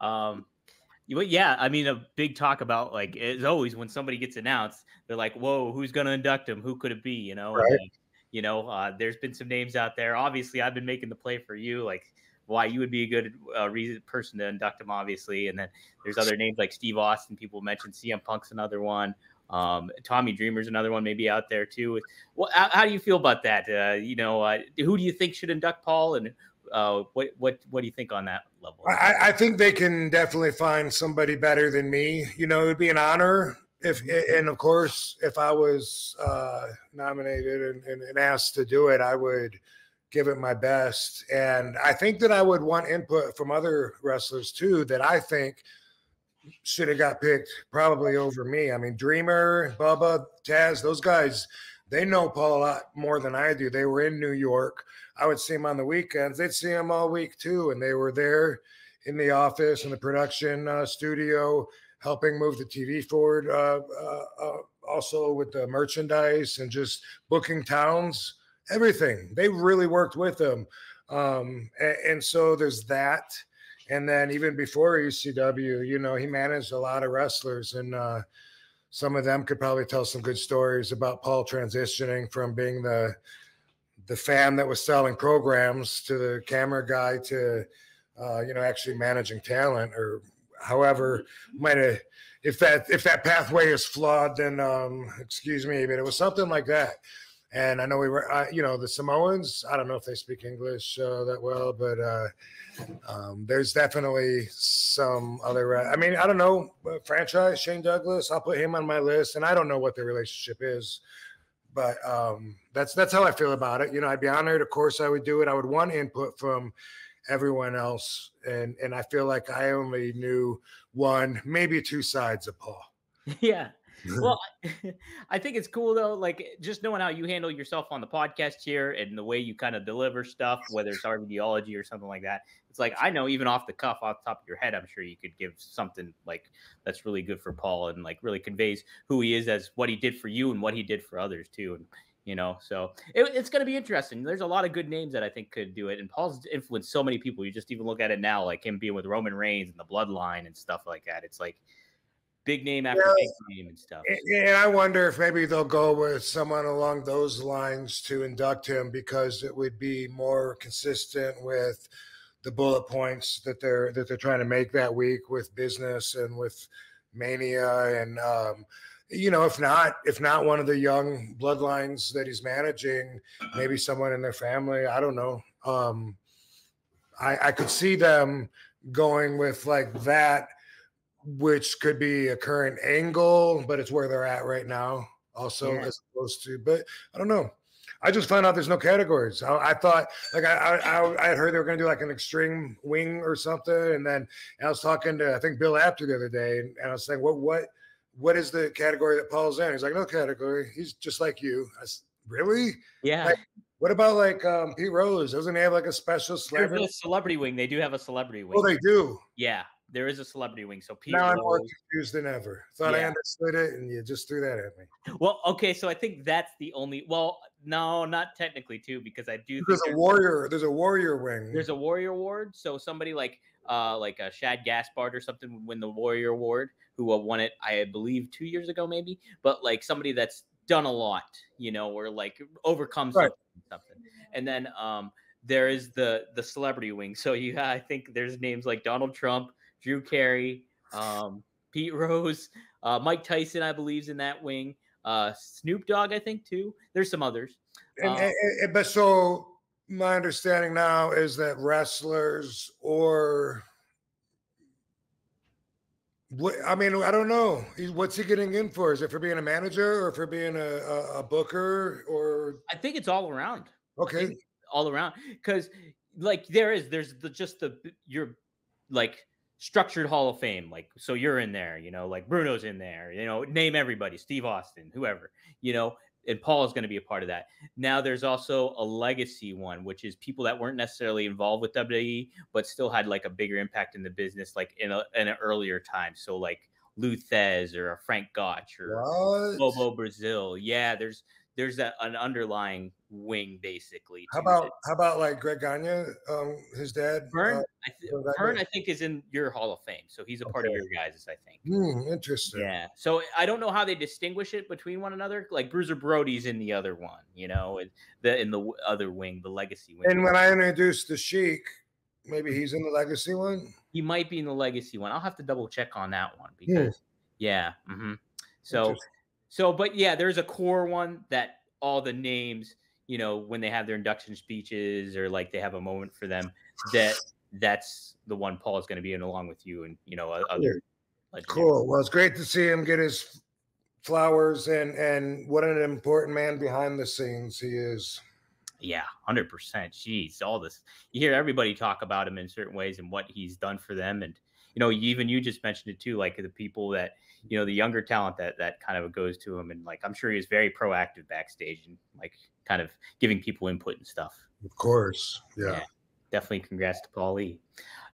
Yeah, I mean, a big talk about like is always when somebody gets announced, they're like, "Whoa, who's going to induct him? Who could it be?" And Right. there's been some names out there. Obviously, I've been making the play for you, like why you would be a good person to induct him, obviously. And then there's other names like Steve Austin. People mentioned CM Punk's another one. Tommy Dreamer's another one, maybe out there too. Well, how do you feel about that? Who do you think should induct Paul, and what do you think on that level? I think they can definitely find somebody better than me. It would be an honor and of course, if I was nominated and asked to do it, I would give it my best. And I think that I would want input from other wrestlers too that I think should have got picked probably over me. I mean, Dreamer, Bubba, Taz, those guys, they know Paul a lot more than I do. They were in New York. I would see them on the weekends. They'd see them all week too. And they were there in the office, in the production studio, helping move the TV forward, also with the merchandise and just booking towns, everything. They really worked with them. And so there's that. And then even before ECW, he managed a lot of wrestlers, and some of them could probably tell some good stories about Paul transitioning from being the fan that was selling programs to the camera guy to, actually managing talent, or however might have, if that pathway is flawed, then excuse me, but it was something like that. And I know we were, the Samoans, I don't know if they speak English that well, but there's definitely some other, I don't know, franchise, Shane Douglas, I'll put him on my list. And I don't know what their relationship is, but that's how I feel about it. I'd be honored. Of course I would do it. I would want input from everyone else. And I feel like I only knew one, maybe two sides of Paul. Yeah. Well, I think it's cool though, like just knowing how you handle yourself on the podcast here and the way you kind of deliver stuff, whether it's ideology or something like that. It's like, I know even off the cuff, off the top of your head, I'm sure you could give something like that's really good for Paul and like really conveys who he is as what he did for you and what he did for others too. And so it's going to be interesting. There's a lot of good names that I think could do it. And Paul's influenced so many people. You just even look at it now, like him being with Roman Reigns and the Bloodline and stuff like that. It's like big name after big name and stuff. And I wonder if maybe they'll go with someone along those lines to induct him, because it would be more consistent with the bullet points that they're trying to make that week with business and with Mania. And if not one of the young bloodlines that he's managing, maybe someone in their family. I don't know. I could see them going with like that, which could be a current angle, but it's where they're at right now also, as opposed to, but I don't know. I just found out there's no categories. I thought, like, I had heard they were going to do like an extreme wing or something. And then I was talking to, I think, Bill Apter the other day, and I was saying, what is the category that Paul's in? He's like, no category. He's just like you. I said, really? Yeah. Like, what about like Pete Rose? Doesn't he have like a special celebrity? There's a celebrity wing. They do have a celebrity wing. Oh, they do? Yeah. There is a celebrity wing. So Pete now Rose, I'm more confused than ever. Thought I understood it, and you just threw that at me. Well, okay, so I think that's the only. Well, no, not technically too, because I do. There's a warrior. There's a warrior wing. There's a warrior award. So somebody like a Shad Gaspard or something would win the warrior award, who won it, I believe, 2 years ago, maybe. But like somebody that's done a lot, or like overcome something. And then there is the celebrity wing. So I think there's names like Donald Trump, Drew Carey, Pete Rose, Mike Tyson, I believe, is in that wing. Snoop Dogg, I think, too. There's some others. But so my understanding now is that wrestlers or I don't know. What's he getting in for? Is it for being a manager or for being a booker? Or I think it's all around. Okay, all around, because like there's you're like structured Hall of Fame, like, so you're in there, like Bruno's in there, name everybody, Steve Austin, whoever, and Paul is going to be a part of that. Now there's also a legacy one, which is people that weren't necessarily involved with WWE, but still had like a bigger impact in the business, like in an earlier time. So like Lou Thez or Frank Gotch or Bobo Brazil. Yeah, there's an underlying wing basically How to about like Greg Gagne, his dad? Vern. Vern, Gagne? I think, is in your Hall of Fame, so he's a part of Okay. your guys', I think. Interesting. Yeah. So I don't know how they distinguish it between one another. Like Bruiser Brody's in the other one, you know, and in the other wing, the legacy wing. And when I introduced the Sheik, maybe he's in the legacy one. He might be in the legacy one. I'll have to double check on that one because, yeah. So, but yeah, there's a core one that all the names, you know, when they have their induction speeches or like they have a moment for them, that's the one Paul is going to be in along with you and, you know, other. Cool. Well, it's great to see him get his flowers and what an important man behind the scenes he is. Yeah, 100%. Jeez, all this. You hear everybody talk about him in certain ways and what he's done for them. And, you know, even you just mentioned it too, like the people that, you know, the younger talent that kind of goes to him. And like, I'm sure he was very proactive backstage and like kind of giving people input and stuff. Of course. Yeah. Definitely congrats to Paul Lee.